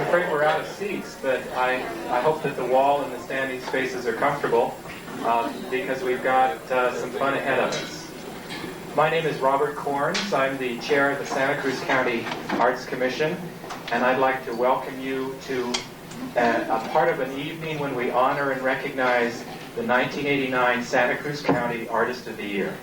afraid we're out of seats, but I hope that the wall and the standing spaces are comfortable because we've got some fun ahead of us. My name is Robert Corns. I'm the chair of the Santa Cruz County Arts Commission, and I'd like to welcome you to a part of an evening when we honor and recognize the 1989 Santa Cruz County Artist of the Year.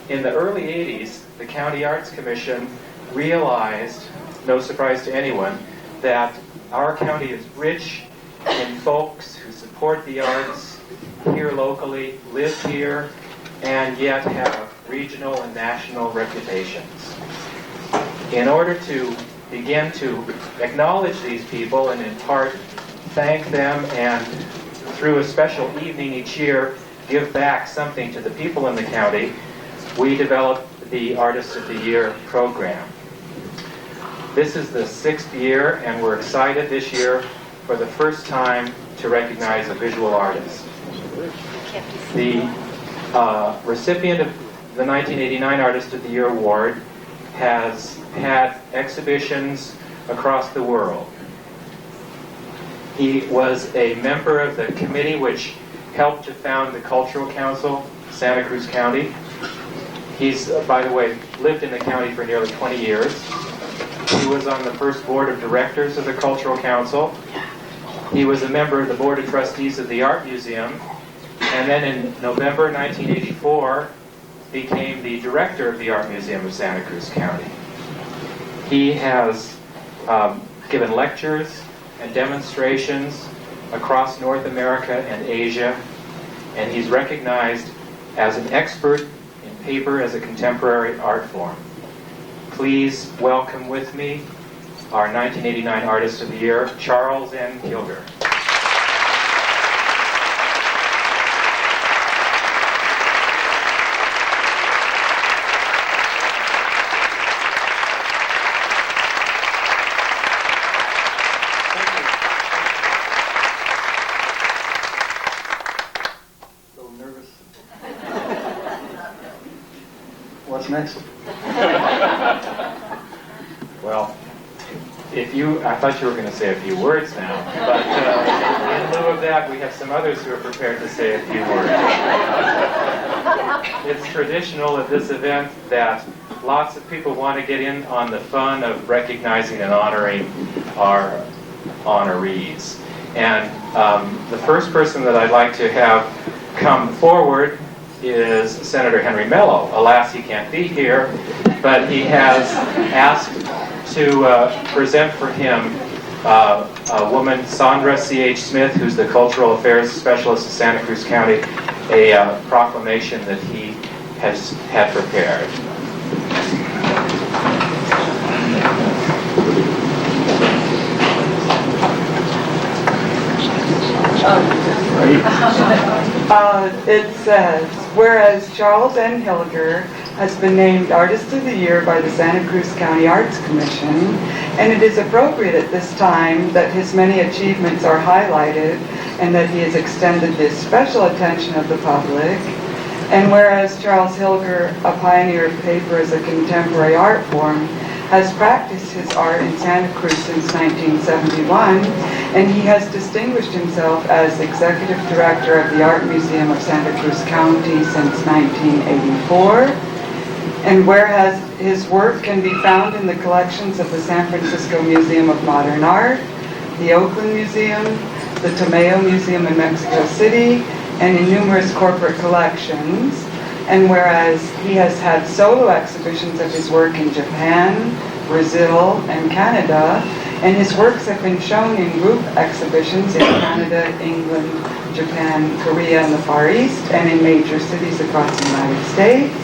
In the early 80s, the County Arts Commission realized, no surprise to anyone, that our county is rich in folks who support the arts here locally, live here, and yet have regional and national reputations. In order to begin to acknowledge these people and in part thank them and through a special evening each year give back something to the people in the county, we developed the Artist of the Year program. This is the 6th year, and we're excited this year for the first time to recognize a visual artist. The recipient of the 1989 Artist of the Year award has had exhibitions across the world. He was a member of the committee which helped to found the Cultural Council, Santa Cruz County. He's, by the way, lived in the county for nearly 20 years. He was on the first board of directors of the Cultural Council. He was a member of the Board of Trustees of the Art Museum. And then in November 1984, became the director of the Art Museum of Santa Cruz County. He has given lectures and demonstrations across North America and Asia, and he's recognized as an expert in paper as a contemporary art form. Please welcome with me our 1989 Artist of the Year, Charles N. Hilger. A little nervous. What's next? Well, I thought you were going to say a few words now, but in lieu of that, we have some others who are prepared to say a few words. It's traditional at this event that lots of people want to get in on the fun of recognizing and honoring our honorees. And the first person that I'd like to have come forward is Senator Henry Mello. Alas, he can't be here, but he has asked to present for him a woman, Sandra C.H. Smith, who's the Cultural Affairs Specialist of Santa Cruz County, a proclamation that he has had prepared. It says, whereas Charles N. Hilger has been named Artist of the Year by the Santa Cruz County Arts Commission, and it is appropriate at this time that his many achievements are highlighted and that he has extended this special attention of the public. And whereas Charles Hilger, a pioneer of paper as a contemporary art form, has practiced his art in Santa Cruz since 1971, and he has distinguished himself as Executive Director of the Art Museum of Santa Cruz County since 1984. And whereas his work can be found in the collections of the San Francisco Museum of Modern Art, the Oakland Museum, the Tomeo Museum in Mexico City, and in numerous corporate collections. And whereas he has had solo exhibitions of his work in Japan, Brazil, and Canada, and his works have been shown in group exhibitions in Canada, England, Japan, Korea, and the Far East, and in major cities across the United States.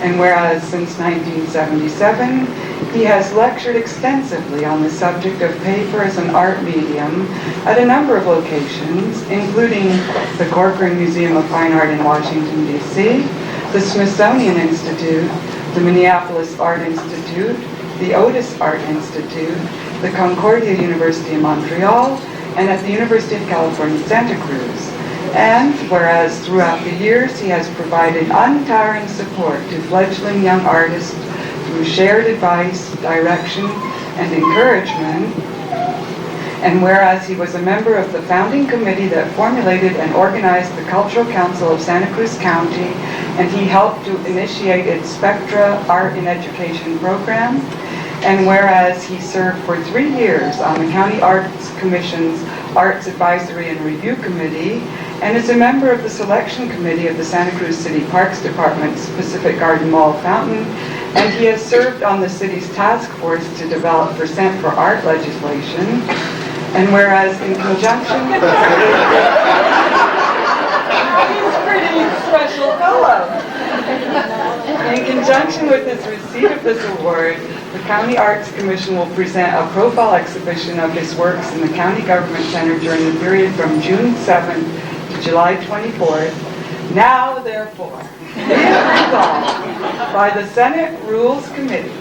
And whereas since 1977, he has lectured extensively on the subject of paper as an art medium at a number of locations, including the Corcoran Museum of Fine Art in Washington, D.C., the Smithsonian Institute, the Minneapolis Art Institute, the Otis Art Institute, the Concordia University in Montreal, and at the University of California, Santa Cruz. And whereas throughout the years he has provided untiring support to fledgling young artists through shared advice, direction, and encouragement. And whereas he was a member of the founding committee that formulated and organized the Cultural Council of Santa Cruz County, and he helped to initiate its Spectra Art in Education program. And whereas he served for 3 years on the County Arts Commission's Arts Advisory and Review Committee, and is a member of the Selection Committee of the Santa Cruz City Parks Department's Pacific Garden Mall Fountain, and he has served on the city's task force to develop % for art legislation. And whereas in conjunction with he's pretty special fellow. In conjunction with his receipt of this award, the County Arts Commission will present a profile exhibition of his works in the County Government Center during the period from June 7th to July 24th. Now, therefore, be it resolved by the Senate Rules Committee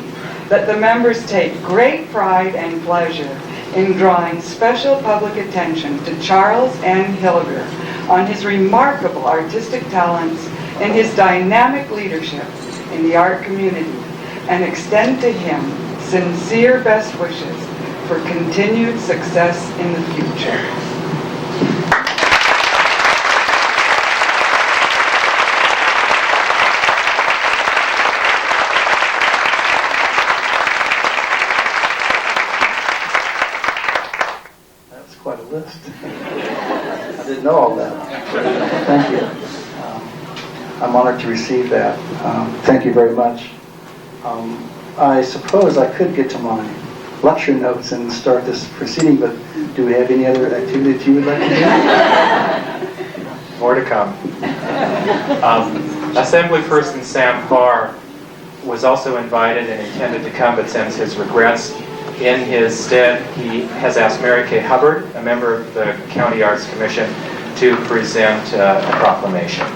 that the members take great pride and pleasure in drawing special public attention to Charles N. Hilger on his remarkable artistic talents and his dynamic leadership in the art community, and extend to him sincere best wishes for continued success in the future. That's quite a list. I didn't know all that. Thank you. I'm honored to receive that. Thank you very much. I suppose I could get to my lecture notes and start this proceeding, but do we have any other activity that you would like to do? More to come. Assemblyperson Sam Farr was also invited and intended to come, but sends his regrets. In his stead, he has asked Mary Kay Hubbard, a member of the County Arts Commission, to present a proclamation.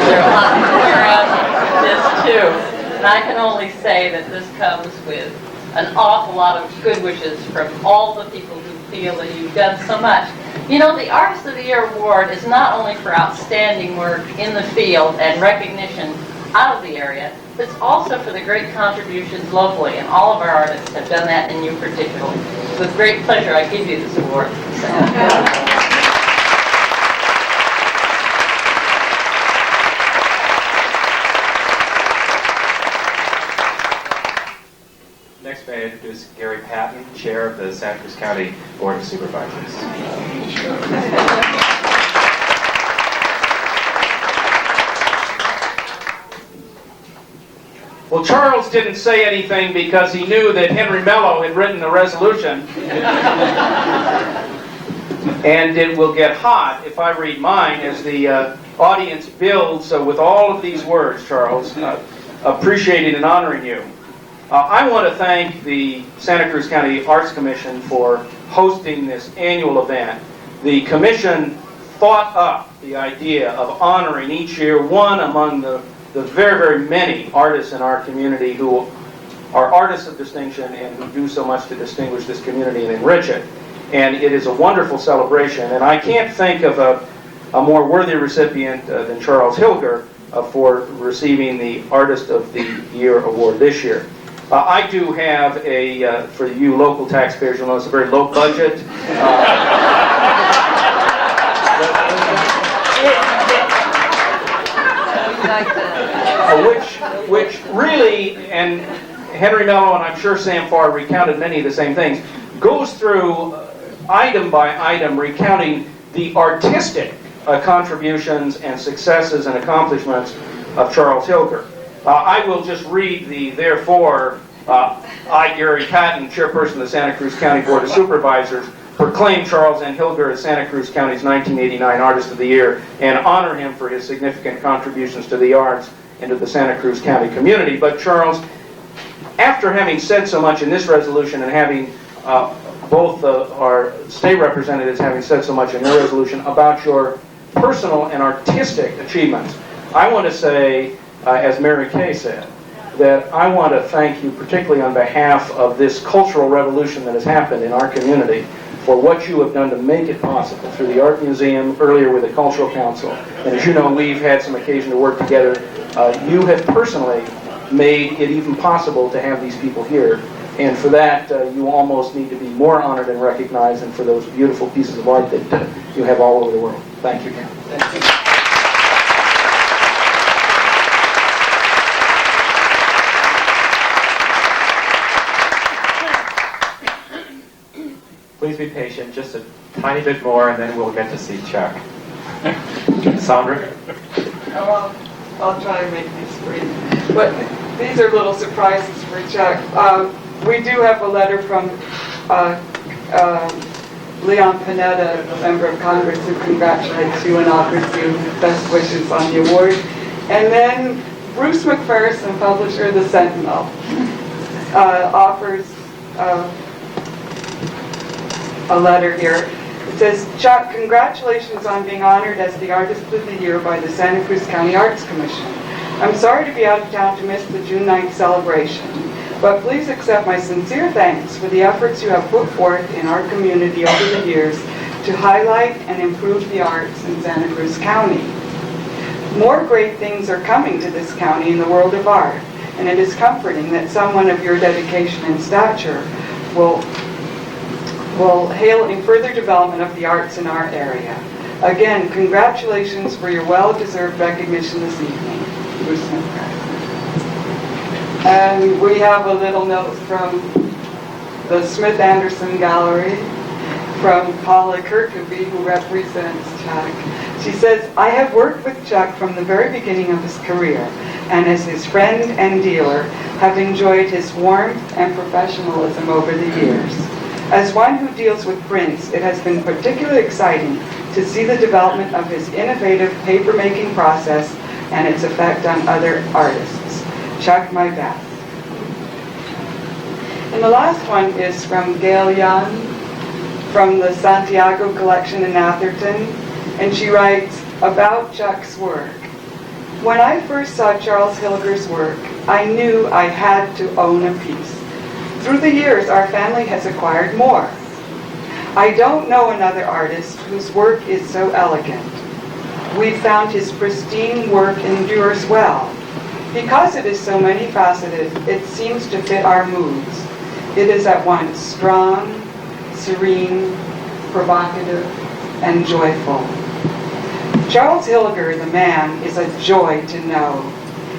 There are a lot to clear up this too, and I can only say that this comes with an awful lot of good wishes from all the people who feel that you've done so much. You know, the Artist of the Year award is not only for outstanding work in the field and recognition out of the area, but it's also for the great contributions locally, and all of our artists have done that, and you particularly. With great pleasure, I give you this award. Next, may I introduce Gary Patton, Chair of the Santa Cruz County Board of Supervisors. Well, Charles didn't say anything because he knew that Henry Mello had written a resolution. And it will get hot if I read mine as the audience builds with all of these words, Charles, appreciating and honoring you. I want to thank the Santa Cruz County Arts Commission for hosting this annual event. The commission thought up the idea of honoring each year one among the very, very many artists in our community who are artists of distinction and who do so much to distinguish this community and enrich it. And it is a wonderful celebration. And I can't think of a more worthy recipient than Charles Hilger for receiving the Artist of the Year award this year. I do have a, for you local taxpayers, you'll notice a very low budget. Which really, and Henry Mello and I'm sure Sam Farr recounted many of the same things, goes through item by item recounting the artistic contributions and successes and accomplishments of Charles Hilger. I will just read the, therefore, I, Gary Patton, Chairperson of the Santa Cruz County Board of Supervisors, proclaim Charles N. Hilger as Santa Cruz County's 1989 Artist of the Year and honor him for his significant contributions to the arts and to the Santa Cruz County community. But Charles, after having said so much in this resolution and having both our state representatives having said so much in their resolution about your personal and artistic achievements, I want to say, as Mary Kay said, that I want to thank you particularly on behalf of this cultural revolution that has happened in our community for what you have done to make it possible through the Art Museum, earlier with the Cultural Council. And as you know, we've had some occasion to work together. You have personally made it even possible to have these people here. And for that, you almost need to be more honored and recognized, and for those beautiful pieces of art that you have all over the world. Thank you again. Thank you. Please be patient, just a tiny bit more, and then we'll get to see Chuck. Sandra? Oh, I'll try to make these brief. But these are little surprises for Chuck. We do have a letter from Leon Panetta, a member of Congress, who congratulates you and offers you best wishes on the award. And then Bruce McPherson, publisher of the Sentinel, offers a letter here. It says, Chuck, congratulations on being honored as the Artist of the Year by the Santa Cruz County Arts Commission. I'm sorry to be out of town to miss the June 9th celebration, but please accept my sincere thanks for the efforts you have put forth in our community over the years to highlight and improve the arts in Santa Cruz County. More great things are coming to this county in the world of art, and it is comforting that someone of your dedication and stature will hail in further development of the arts in our area. Again, congratulations for your well-deserved recognition this evening. Bruce McPherson. And we have a little note from the Smith Anderson Gallery from Paula Kirkeby, who represents Chuck. She says, I have worked with Chuck from the very beginning of his career, and as his friend and dealer, have enjoyed his warmth and professionalism over the years. As one who deals with prints, it has been particularly exciting to see the development of his innovative paper-making process and its effect on other artists. Chuck, my best. And the last one is from Gail Young from the Santiago collection in Atherton, and she writes about Chuck's work. When I first saw Charles Hilger's work, I knew I had to own a piece. Through the years, our family has acquired more. I don't know another artist whose work is so elegant. We've found his pristine work endures well. Because it is so many-faceted, it seems to fit our moods. It is at once strong, serene, provocative, and joyful. Charles Hilger, the man, is a joy to know.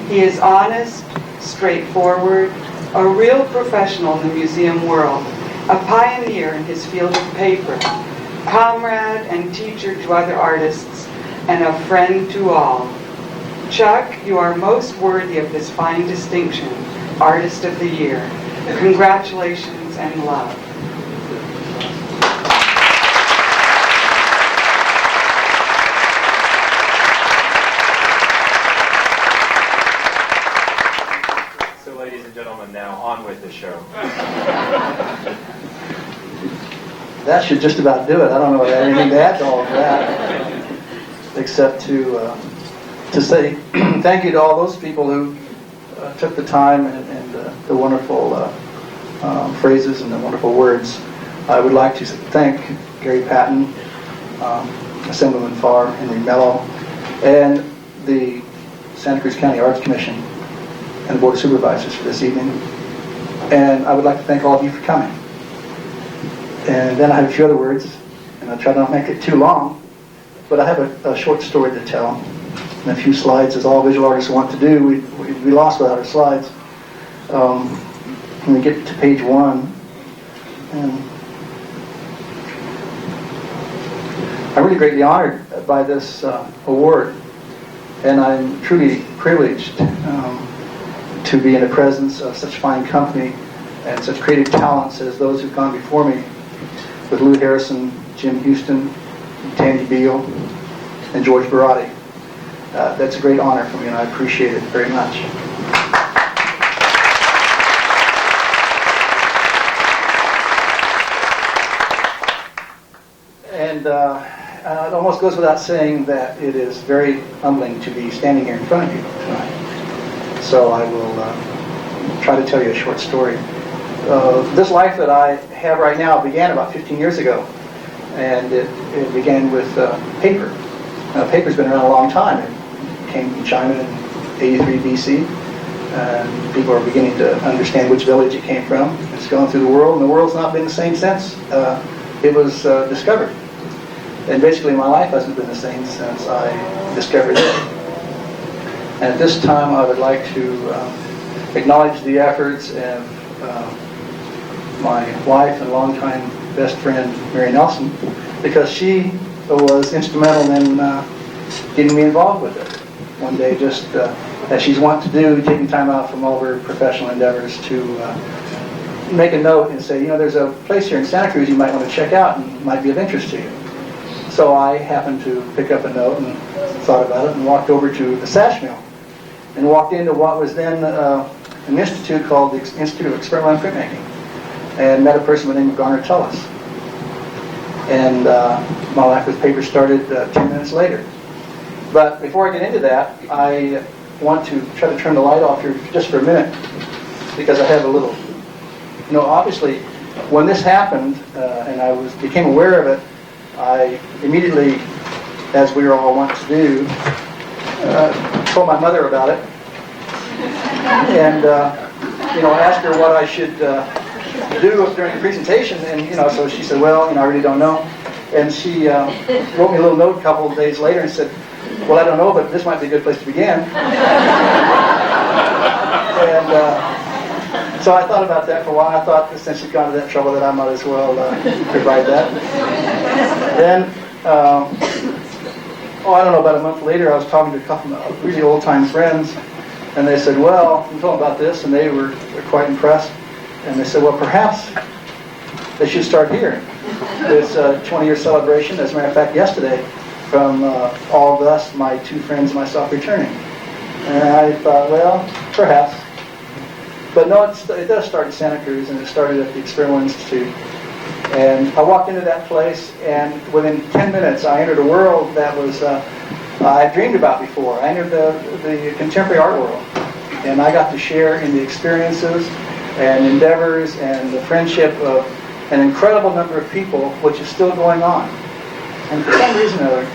He is honest, straightforward, a real professional in the museum world, a pioneer in his field of paper, comrade and teacher to other artists, and a friend to all. Chuck, you are most worthy of this fine distinction, Artist of the Year. Congratulations and love. Ladies and gentlemen, now on with the show. That should just about do it. I don't know if I have anything to add to all of that, except to say thank you to all those people who took the time and the wonderful phrases and the wonderful words. I would like to thank Gary Patton, Assemblyman Farr, Henry Mello, and the Santa Cruz County Arts Commission and the Board of Supervisors for this evening. And I would like to thank all of you for coming. And then I have a few other words, and I'll try to not make it too long, but I have a short story to tell, and a few slides, as all visual artists want to do. We'd be lost without our slides. When we get to page 1, and I'm really greatly honored by this award, and I'm truly privileged to be in the presence of such fine company and such creative talents as those who've gone before me, with Lou Harrison, Jim Houston, Tandy Beal, and George Barotti. That's a great honor for me, and I appreciate it very much. And it almost goes without saying that it is very humbling to be standing here in front of you tonight. So I will try to tell you a short story. This life that I have right now began about 15 years ago. and it began with paper. Now, paper's been around a long time. It came from China in 83 BC. And people are beginning to understand which village it came from. It's gone through the world, and the world's not been the same since it was discovered. And basically my life hasn't been the same since I discovered it. And at this time I would like to acknowledge the efforts of my wife and longtime best friend, Mary Nelson, because she was instrumental in getting me involved with it. One day, just as she's wont to do, taking time out from all of her professional endeavors to make a note and say, you know, there's a place here in Santa Cruz you might want to check out and might be of interest to you. So I happened to pick up a note and thought about it and walked over to the sash mill and walked into what was then an institute called the Institute of Experimental Printmaking, and met a person by the name of Garner Tullis. And my life with paper started 10 minutes later. But before I get into that, I want to try to turn the light off here just for a minute, because I have a little, you know, obviously when this happened and I became aware of it, I immediately, as we were all wont to do, told my mother about it, and you know, asked her what I should do during the presentation, and you know, so she said, well, you know, I really don't know, and she wrote me a little note a couple of days later and said, well, I don't know, but this might be a good place to begin. And so I thought about that for a while. I thought, since she'd gone to that trouble, that I might as well provide that. Then, I don't know, about a month later, I was talking to a couple of really old-time friends, and they said, well, you told them about this, and they were quite impressed. And they said, well, perhaps they should start here. This 20-year celebration, as a matter of fact, yesterday, from all of us, my two friends, and myself returning. And I thought, well, perhaps. But no, it does start in Santa Cruz, and it started at the Experimental Institute. And I walked into that place, and within 10 minutes, I entered a world that was I dreamed about before. I entered the contemporary art world, and I got to share in the experiences and endeavors and the friendship of an incredible number of people, which is still going on. And for some reason or other,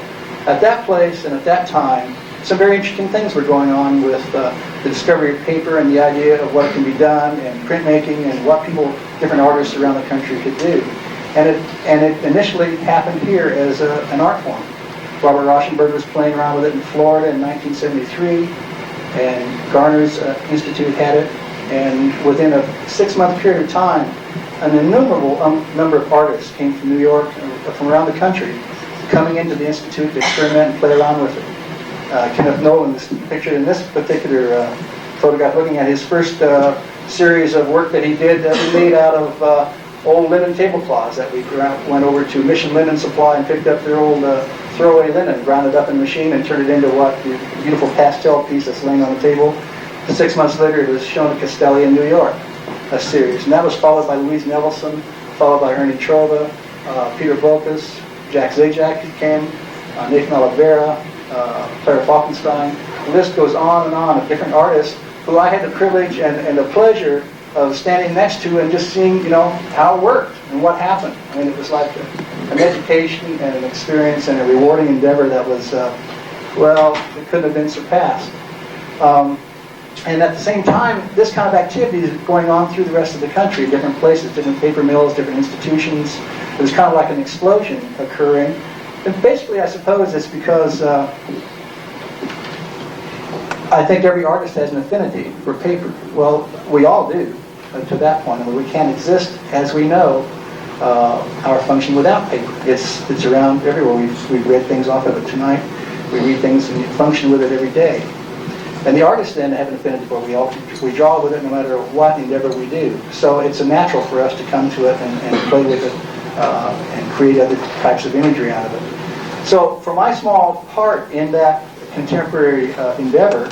at that place and at that time, some very interesting things were going on with the discovery of paper and the idea of what can be done, and printmaking, and what people, different artists around the country could do. And it initially happened here as an art form. Robert Rauschenberg was playing around with it in Florida in 1973, and Garner's Institute had it. And within a 6-month period of time, an innumerable number of artists came from New York and from around the country, coming into the Institute to experiment and play around with it. Kenneth Nolan is pictured in this particular photograph, looking at his first series of work that he did that was made out of old linen tablecloths that we went over to Mission Linen Supply and picked up their old throwaway linen, ground it up in the machine, and turned it into what the beautiful pastel piece that's laying on the table. 6 months later, it was shown at Castelli in New York, a series. And that was followed by Louise Nevelson, followed by Ernie Trova, Peter Volkus, Jack Zajac, who came, Nathan Oliveira, Clara Falkenstein. The list goes on and on of different artists who I had the privilege and the pleasure of standing next to and just seeing, you know, how it worked and what happened. I mean, it was like an education and an experience and a rewarding endeavor that was, well, it couldn't have been surpassed. And at the same time, this kind of activity is going on through the rest of the country, different places, different paper mills, different institutions. There's kind of like an explosion occurring. And basically, I suppose it's because I think every artist has an affinity for paper. Well, we all do, to that point. And we can't exist, as we know, our function without paper. It's around everywhere. We've read things off of it tonight. We read things and function with it every day. And the artists then have an affinity for it. We draw with it no matter what endeavor we do. So it's a natural for us to come to it and play with it and create other types of imagery out of it. So for my small part in that contemporary endeavor,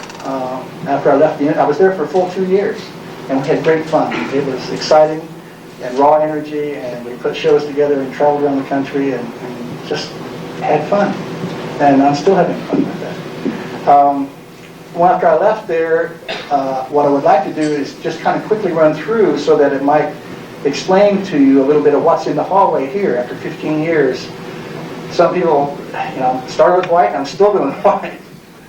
after I left I was there for a full 2 years, and we had great fun. It was exciting and raw energy, and we put shows together and traveled around the country and just had fun. And I'm still having fun with that. Well, after I left there, what I would like to do is just kind of quickly run through so that it might explain to you a little bit of what's in the hallway here after 15 years some people, started with white, and I'm still doing white.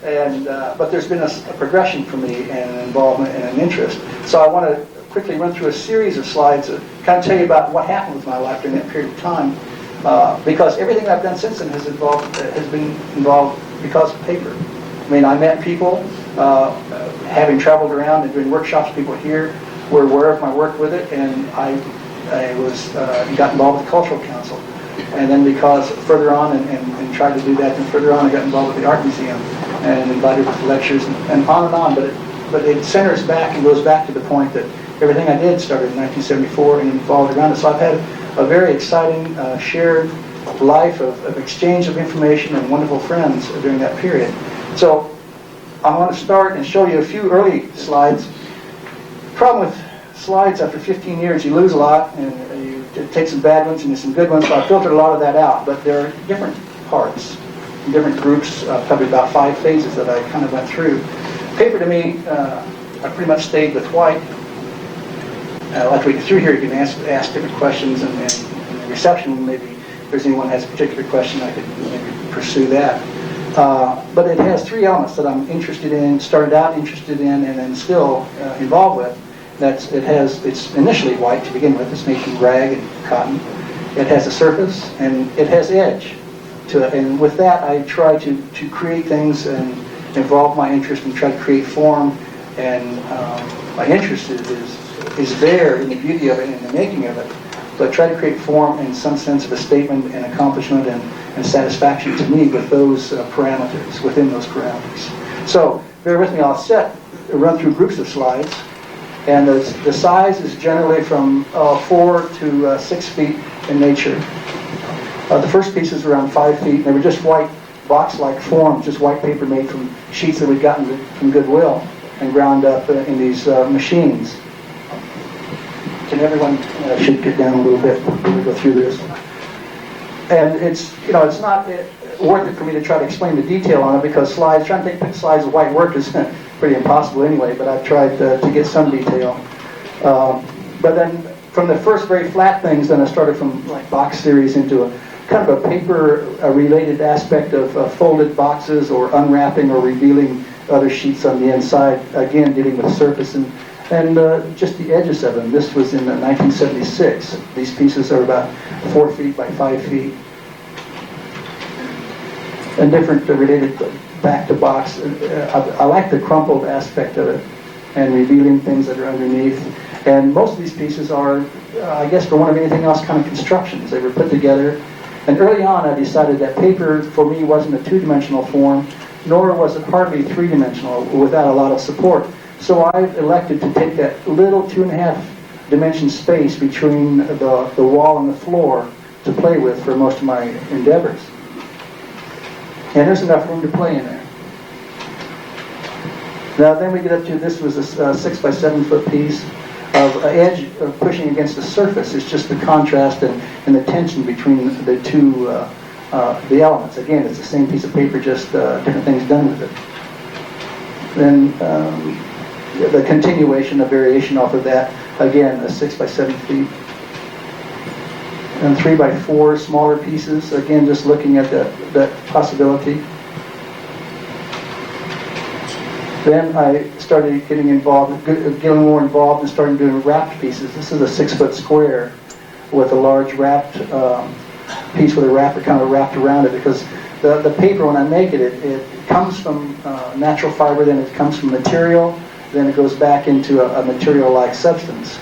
And but there's been a progression for me and an involvement and an interest. So I want to quickly run through a series of slides that kind of tell you about what happened with my life during that period of time. Because everything I've done since then has been involved because of paper. I mean, I met people, having traveled around and doing workshops. People here were aware of my work with it, and I got involved with the Cultural Council. And then because further on and tried to do that, and further on I got involved with the Art Museum and invited with lectures and on. But it centers back and goes back to the point that everything I did started in 1974 and evolved around it. So I've had a very exciting shared life of exchange of information and wonderful friends during that period. So I want to start and show you a few early slides. The problem with slides after 15 years, you lose a lot, and you take some bad ones and some good ones, so I filtered a lot of that out. But there are different parts, different groups, probably about 5 phases that I kind of went through. Paper to me, I pretty much stayed with white. Like we get through here, you can ask different questions, and in the reception, maybe if there's anyone who has a particular question, I could maybe pursue that. But it has 3 elements that I'm interested in, started out interested in, and then still involved with. It's initially white to begin with. It's made from rag and cotton. It has a surface, and it has edge to it. And with that, I try to create things and involve my interest and try to create form. And my interest is there in the beauty of it and in the making of it. But try to create form in some sense of a statement and accomplishment and satisfaction to me with those parameters, within those parameters. So bear with me. I'll run through groups of slides. And the size is generally from 4 to 6 feet in nature. The first piece is around 5 feet. They were just white box-like forms, just white paper made from sheets that we'd gotten from Goodwill and ground up in these machines. Can everyone should get down a little bit when we go through this? And it's not worth it for me to try to explain the detail on it, because trying to take slides of white work is pretty impossible anyway, but I've tried to get some detail. But then from the first very flat things, then I started from like box series into a kind of a paper-related aspect of folded boxes or unwrapping or revealing other sheets on the inside, again dealing with surface and just the edges of them. This was in 1976. These pieces are about 4 feet by 5 feet. And different related back to box. I like the crumpled aspect of it and revealing things that are underneath. And most of these pieces are, I guess for want of anything else, kind of constructions. They were put together. And early on I decided that paper for me wasn't a 2-dimensional form, nor was it hardly 3-dimensional without a lot of support. So I elected to take that little 2.5 dimension space between the wall and the floor to play with for most of my endeavors. And there's enough room to play in there. Now then we get up to, this was a 6 by 7 foot piece of edge pushing against the surface. It's just the contrast and the tension between the two the elements. Again, it's the same piece of paper, just different things done with it. Then the continuation, a variation off of that, again, a 6 by 7 feet. And 3 by 4 smaller pieces, again, just looking at that possibility. Then I started getting more involved and starting doing wrapped pieces. This is a 6 foot square with a large wrapped piece with a wrapper kind of wrapped around it, because the paper, when I make it, it comes from natural fiber, then it comes from material, then it goes back into a material-like substance.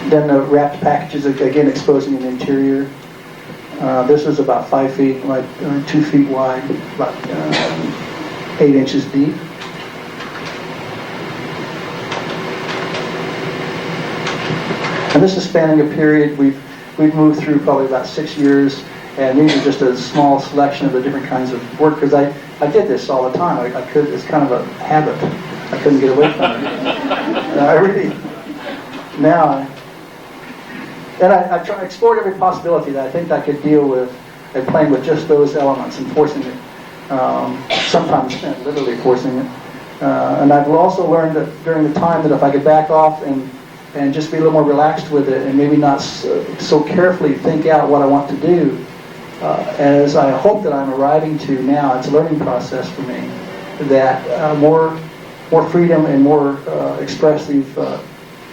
Then the wrapped packages, again, exposing an interior. This is about 5 feet, like 2 feet wide, about 8 inches deep. And this is spanning a period we've moved through probably about 6 years, and these are just a small selection of the different kinds of work, because I did this all the time. It's kind of a habit. I couldn't get away from it. I really, now, and I explored every possibility that I think I could deal with and playing with just those elements and forcing it. Sometimes literally forcing it. And I've also learned that during the time that if I could back off and just be a little more relaxed with it and maybe not so carefully think out what I want to do, as I hope that I'm arriving to now, it's a learning process for me, that more freedom and more expressive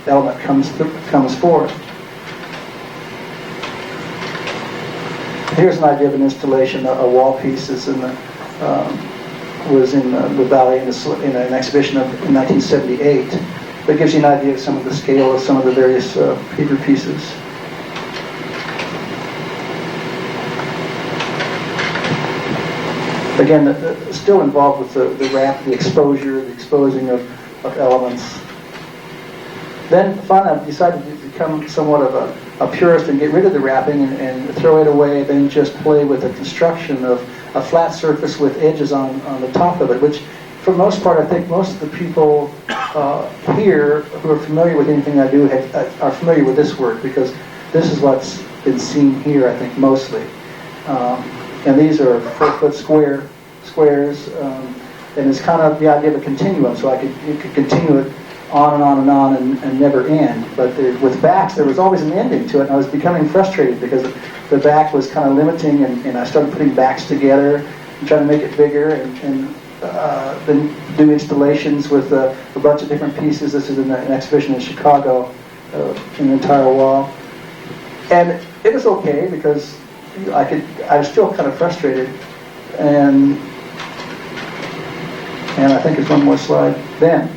element comes forth. Here's an idea of an installation. A wall piece is was in the Valley in an exhibition in 1978. That gives you an idea of some of the scale of some of the various paper pieces. Again, still involved with the wrap, the exposure, the exposing of elements. Then finally I decided to become somewhat of a purist and get rid of the wrapping and throw it away, then just play with the construction of a flat surface with edges on the top of it, which for the most part I think most of the people here who are familiar with anything I do are familiar with this work, because this is what's been seen here I think mostly. And these are 4-foot squares, and it's kind of the idea of a continuum, so you could continue it on and on and on and never end. But with backs, there was always an ending to it, and I was becoming frustrated because the back was kind of limiting, and I started putting backs together and trying to make it bigger, and then do installations with a bunch of different pieces. This is an exhibition in Chicago, an entire wall. And it was okay because I was still kind of frustrated, and I think there's one more slide. Then,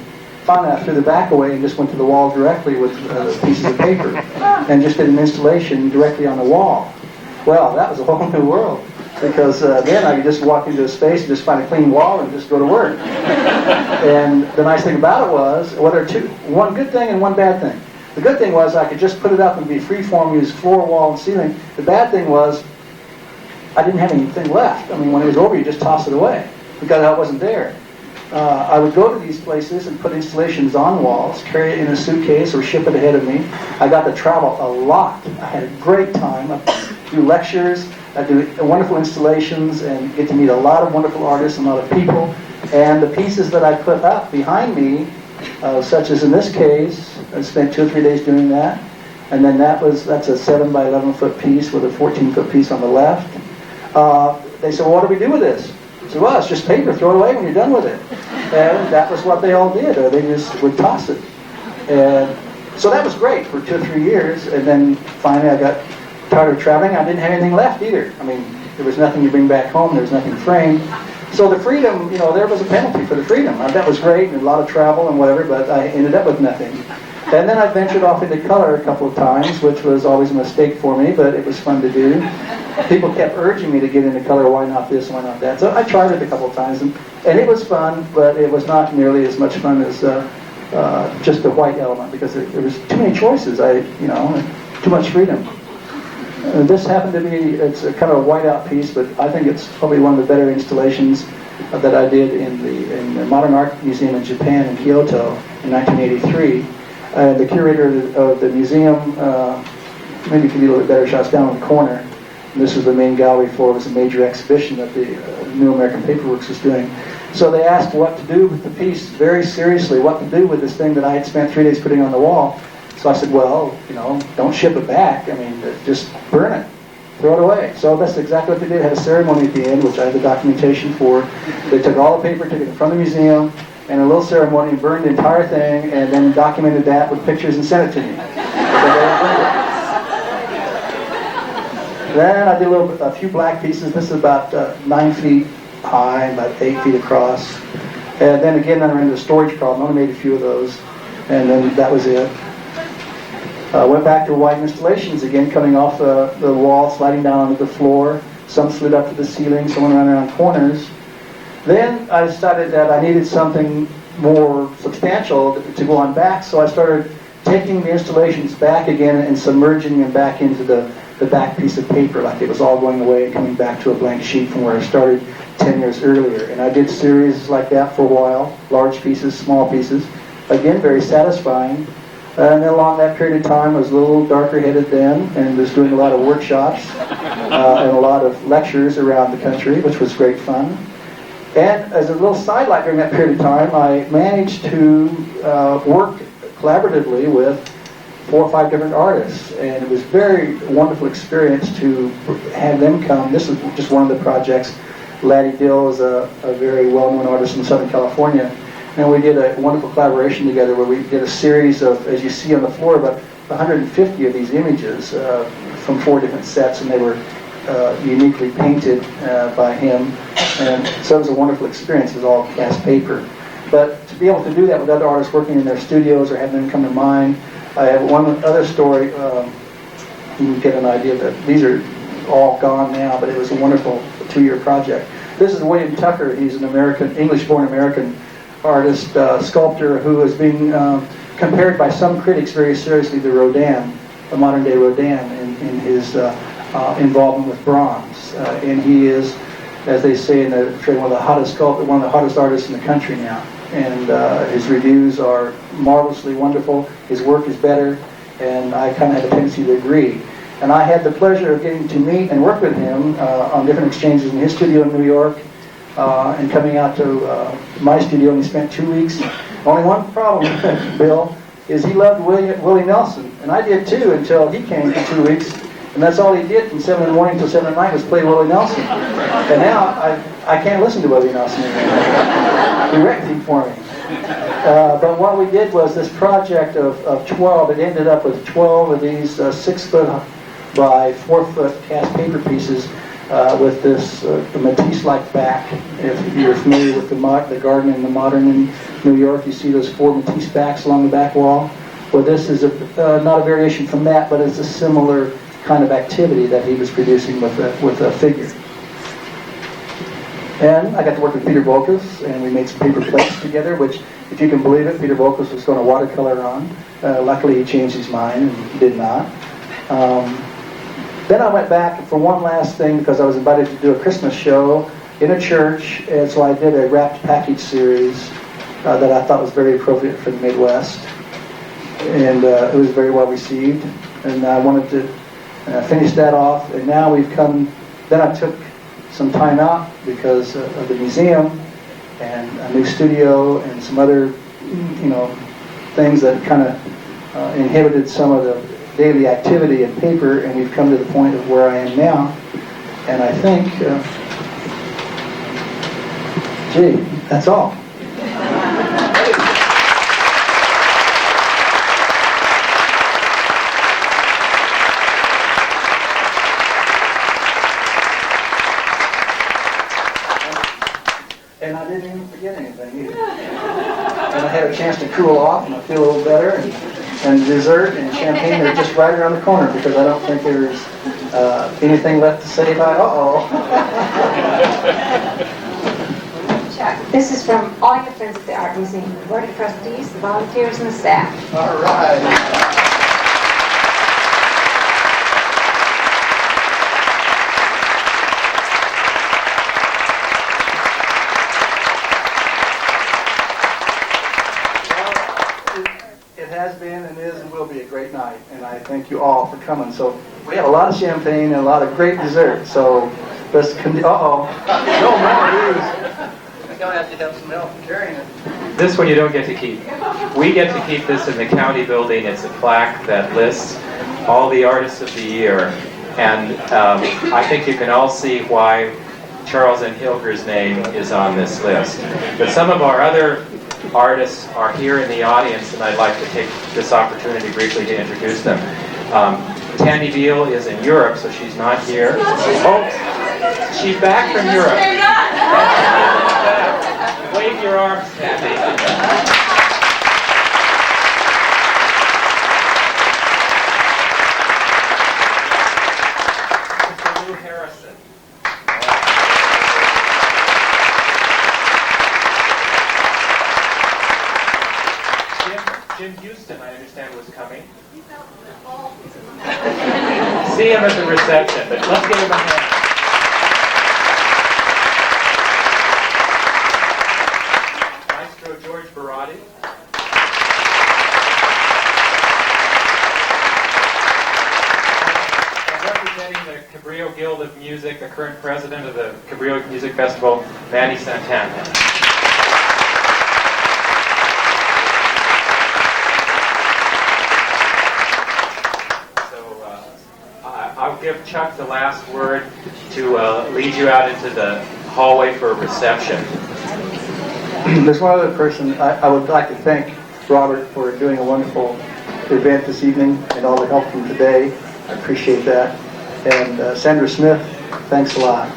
finally, I threw the back away and just went to the wall directly with pieces of paper, and just did an installation directly on the wall. Well, that was a whole new world, because then I could just walk into a space and just find a clean wall and just go to work. And the nice thing about it was, one good thing and one bad thing. The good thing was I could just put it up and be freeform, use floor, wall, and ceiling. The bad thing was I didn't have anything left. I mean, when it was over, you just toss it away because I wasn't there. I would go to these places and put installations on walls, carry it in a suitcase or ship it ahead of me. I got to travel a lot. I had a great time. I do lectures, I do wonderful installations, and get to meet a lot of wonderful artists and a lot of people. And the pieces that I put up behind me, such as in this case, I spent 2 or 3 days doing that. And then that's a 7 by 11 foot piece with a 14-foot piece on the left. They said, well, what do we do with this? I said, well, it's just paper, throw it away when you're done with it. And that was what they all did, or they just would toss it. And so that was great for 2 or 3 years, and then finally I got tired of traveling. I didn't have anything left either. I mean, there was nothing to bring back home, there was nothing framed. So the freedom, there was a penalty for the freedom. That was great, and a lot of travel and whatever, but I ended up with nothing. And then I ventured off into color a couple of times, which was always a mistake for me, but it was fun to do. People kept urging me to get into color, why not this, why not that? So I tried it a couple of times, and it was fun, but it was not nearly as much fun as just the white element, because there was too many choices, too much freedom. This happened to be, it's a kind of a whiteout piece, but I think it's probably one of the better installations that I did in the Modern Art Museum in Japan in Kyoto in 1983. The curator of the museum, maybe you can do a little bit better shots down in the corner. And this was the main gallery floor. It was a major exhibition that the New American Paperworks was doing. So they asked what to do with the piece very seriously, what to do with this thing that I had spent 3 days putting on the wall. So I said, well, don't ship it back. I mean, just burn it, throw it away. So that's exactly what they did. Had a ceremony at the end, which I had the documentation for. They took all the paper, took it from the museum, and a little ceremony, burned the entire thing, and then documented that with pictures and sent it to me. Then I did a few black pieces. This is about 9 feet high, about 8 feet across. And then again, I ran into a storage problem. I only made a few of those, and then that was it. Went back to white installations again, coming off the wall, sliding down onto the floor. Some slid up to the ceiling, some went around corners. Then I decided that I needed something more substantial to go on back, so I started taking the installations back again and submerging them back into the back piece of paper, like it was all going away and coming back to a blank sheet from where I started 10 years earlier. And I did series like that for a while, large pieces, small pieces. Again, very satisfying. And then along that period of time, I was a little darker-headed then, and was doing a lot of workshops and a lot of lectures around the country, which was great fun. And as a little sidelight during that period of time, I managed to work collaboratively with 4 or 5 different artists, and it was very wonderful experience to have them come. This is just one of the projects. Laddie Dill is a very well-known artist in Southern California, and we did a wonderful collaboration together where we did a series of, as you see on the floor, about 150 of these images from 4 different sets, and they were uniquely painted by him, and so it was a wonderful experience. It was all cast paper. But to be able to do that with other artists working in their studios or having them come to mine, I have one other story. You can get an idea that these are all gone now, but it was a wonderful 2-year project. This is William Tucker. He's an American, English-born American artist, sculptor who is being compared by some critics very seriously to Rodin, the modern-day Rodin, in his involvement with bronze. And he is, as they say in the trade, one of the hottest artists in the country now. And his reviews are marvelously wonderful. His work is better, and I kind of have a tendency to agree. And I had the pleasure of getting to meet and work with him on different exchanges in his studio in New York, and coming out to my studio, and he spent 2 weeks. Only one problem, Bill, is he loved Willie Nelson, and I did too until he came for 2 weeks. And that's all he did from 7 in the morning till 7 at night was play Willie Nelson. And now I can't listen to Willie Nelson anymore. He wrecked him for me. But what we did was this project of 12. It ended up with 12 of these 6-foot by 4-foot cast paper pieces with this the Matisse-like back. If you're familiar with the garden in the modern in New York, you see those 4 Matisse backs along the back wall. Well, this is not a variation from that, but it's a similar kind of activity that he was producing with a figure. And I got to work with Peter Voulkos, and we made some paper plates together, which, if you can believe it, Peter Voulkos was going to watercolor on. Luckily, he changed his mind and did not. Then I went back for one last thing because I was invited to do a Christmas show in a church, and so I did a wrapped package series that I thought was very appropriate for the Midwest. And it was very well received, and I wanted to finish that off, and now we've come. Then I took some time out because of the museum and a new studio and some other, things that kind of inhibited some of the daily activity in paper, and we've come to the point of where I am now. And I think, that's all. And I didn't even forget anything either. And I had a chance to cool off, and I feel a little better. And dessert and champagne are just right around the corner because I don't think there's anything left to say by Chuck, this is from all your friends at the Art Museum, the Board of Trustees, the volunteers, and the staff. All right. Has been and is and will be a great night, and I thank you all for coming. So we have a lot of champagne and a lot of great dessert. So let's no more I think I'll have to have some help carrying it. This one you don't get to keep. We get to keep this in the county building. It's a plaque that lists all the artists of the year, and I think you can all see why Charles N. Hilger's name is on this list. But some of our other artists are here in the audience, and I'd like to take this opportunity briefly to introduce them. Tandy Beal is in Europe, so she's not here. Oh, she's back from Europe. Wave your arms, Tandy. Jim Houston, I understand, was coming. See him at the reception, but let's give him a hand. Maestro George Barati. And representing the Cabrillo Guild of Music, the current president of the Cabrillo Music Festival, Manny Santana. give Chuck the last word to lead you out into the hallway for a reception. There's one other person I would like to thank Robert for doing a wonderful event this evening and all the help from today. I appreciate that. And Sandra Smith, thanks a lot.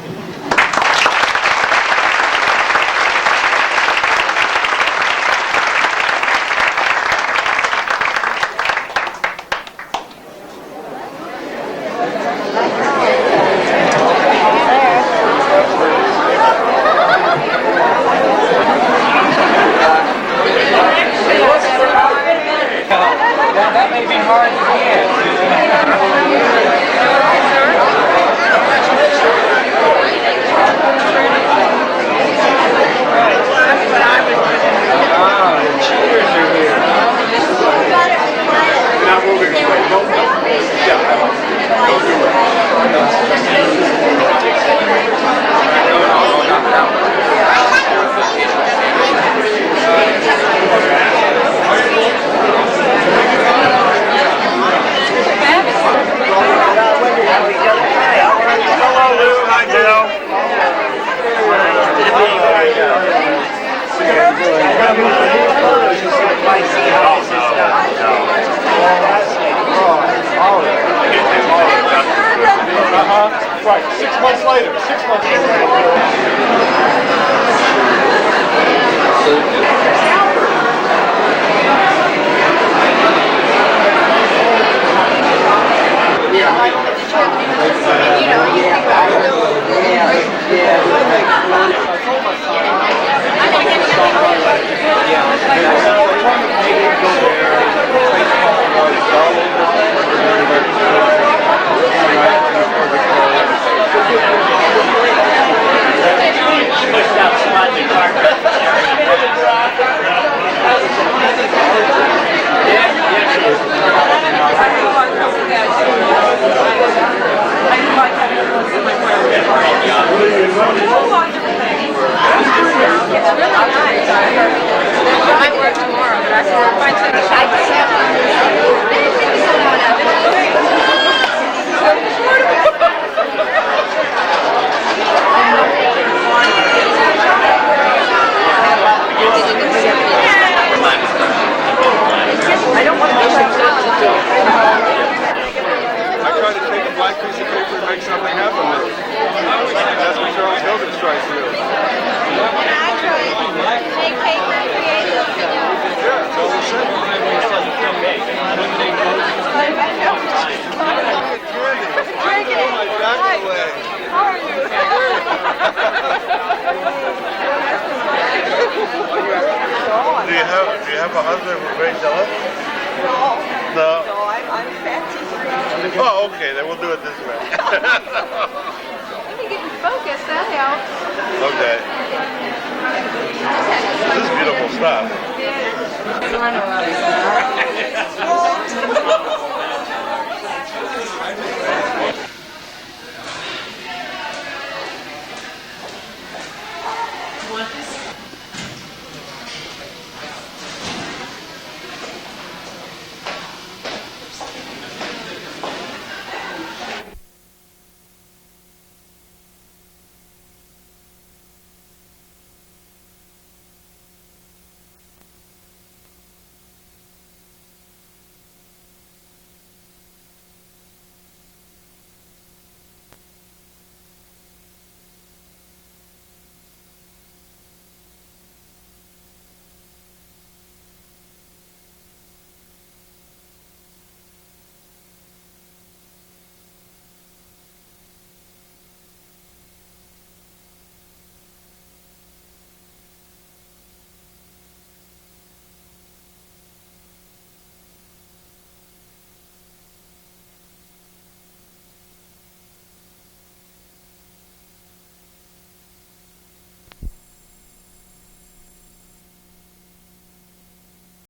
That may be hard to get. Right, 6 months later, 6 months later. Do you have a husband who's very jealous? No. No, I'm fancy. Oh, okay, then we'll do it this way. Let me get you focused, that helps. Okay. This is beautiful stuff. Yeah.